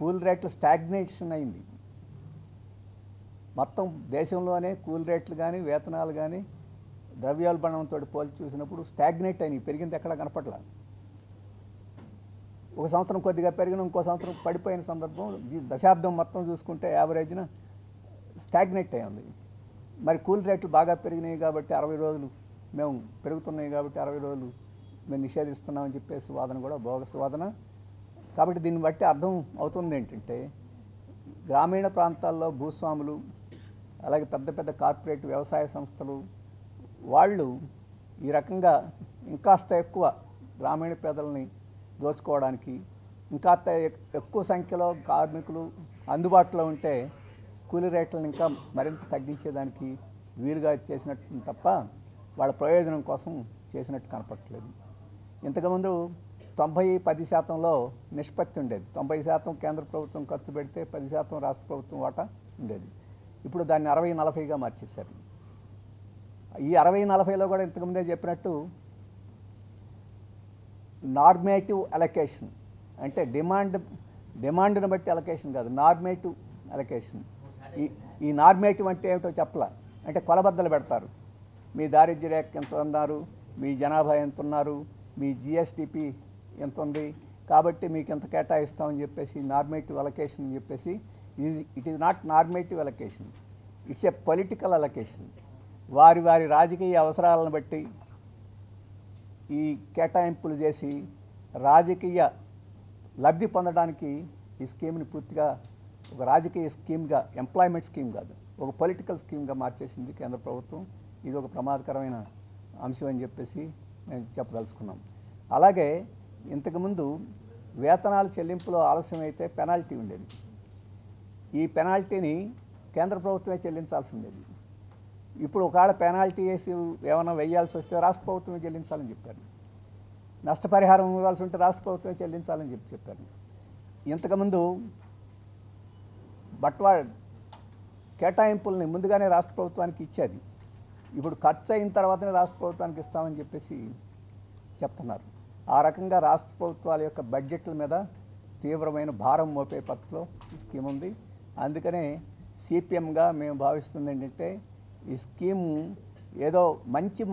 Cool రేట్లు stagnation అయింది. మొత్తం దేశంలోనే కూల్ రేట్లు కానీ వేతనాలు కానీ ద్రవ్యోల్బణంతో పోల్చి చూసినప్పుడు స్టాగ్నేట్ అయినాయి, పెరిగింది ఎక్కడా కనపట్ల. ఒక సంవత్సరం కొద్దిగా పెరిగిన ఇంకో సంవత్సరం పడిపోయిన సందర్భం, దశాబ్దం మొత్తం చూసుకుంటే యావరేజ్న స్టాగ్నేట్ అయి ఉంది. మరి కూల్ రేట్లు బాగా పెరిగినాయి కాబట్టి 60 రోజులు మేము పెరుగుతున్నాయి కాబట్టి 60 రోజులు మేము నిషేధిస్తున్నామని చెప్పేసి వాదన కూడా బోగస్ వాదన. కాబట్టి దీన్ని బట్టి అర్థం అవుతుంది ఏంటంటే, గ్రామీణ ప్రాంతాల్లో భూస్వాములు అలాగే పెద్ద పెద్ద కార్పొరేట్ వ్యవసాయ సంస్థలు వాళ్ళు ఈ రకంగా ఇంకాస్త ఎక్కువ గ్రామీణ పేదలని దోచుకోవడానికి, ఇంకా ఎక్కువ సంఖ్యలో కార్మికులు అందుబాటులో ఉంటే కూలీ రేట్లను ఇంకా మరింత తగ్గించేదానికి వీలుగా చేసినట్టు తప్ప వాళ్ళ ప్రయోజనం కోసం చేసినట్టు కనపడట్లేదు. ఇంతకుముందు 90-10% నిష్పత్తి ఉండేది. 90% కేంద్ర ప్రభుత్వం ఖర్చు పెడితే 10% రాష్ట్ర ప్రభుత్వం వాటా ఉండేది. ఇప్పుడు దాన్ని 60-40గా మార్చేశారు. ఈ 60-40లో కూడా ఇంతకుముందే చెప్పినట్టు నార్మేటివ్ అలొకేషన్, అంటే డిమాండ్ని బట్టి అలొకేషన్ కాదు, నార్మేటివ్ అలొకేషన్. ఈ నార్మేటివ్ అంటే ఏమిటో చెప్పలా. అంటే కొలబద్దలు పెడతారు, మీ దారిద్ర్య రేఖ ఎంత ఉన్నారు, మీ జనాభా ఎంత ఉన్నారు, మీ జిఎస్డిపి ఎంత ఉంది, కాబట్టి మీకు ఎంత కేటాయిస్తామని చెప్పేసి నార్మేటివ్ అలొకేషన్ అని చెప్పేసి, it is not normative allocation, it's a political allocation. వారి వారి రాజకీయ అవసరాలను బట్టి ఈ కేటాయింపులు చేసి రాజకీయ లబ్ధి పొందడానికి ఈ స్కీమ్ని పూర్తిగా ఒక రాజకీయ స్కీమ్గా, ఎంప్లాయ్మెంట్ స్కీమ్ కాదు, ఒక పొలిటికల్ స్కీమ్గా మార్చేసింది కేంద్ర ప్రభుత్వం. ఇది ఒక ప్రమాదకరమైన అంశం అని చెప్పేసి మేము చెప్పదలుచుకున్నాం. అలాగే ఇంతకుముందు వేతనాల చెల్లింపులో ఆలస్యం అయితే పెనాల్టీ ఉండేది. ఈ పెనాల్టీని కేంద్ర ప్రభుత్వమే చెల్లించాల్సి ఉండేది. ఇప్పుడు ఒకవేళ పెనాల్టీ వేసి ఏమైనా వేయాల్సి వస్తే రాష్ట్ర ప్రభుత్వమే చెల్లించాలని చెప్పారు. నష్టపరిహారం ఇవ్వాల్సి ఉంటే రాష్ట్ర ప్రభుత్వమే చెల్లించాలని చెప్పారు. ఇంతకుముందు కేటాయింపుల్ని ముందుగానే రాష్ట్ర ప్రభుత్వానికి ఇచ్చేది, ఇప్పుడు ఖర్చు అయిన తర్వాతనే రాష్ట్ర ప్రభుత్వానికి ఇస్తామని చెప్పేసి చెప్తున్నారు. ఆ రకంగా రాష్ట్ర ప్రభుత్వాల యొక్క బడ్జెట్ల మీద తీవ్రమైన భారం మోపే పద్ధతిలో ఈ స్కీమ్ ఉంది. అందుకనే సిపిఎంగా మేము భావిస్తుంది ఏంటంటే, ఈ స్కీము ఏదో మంచి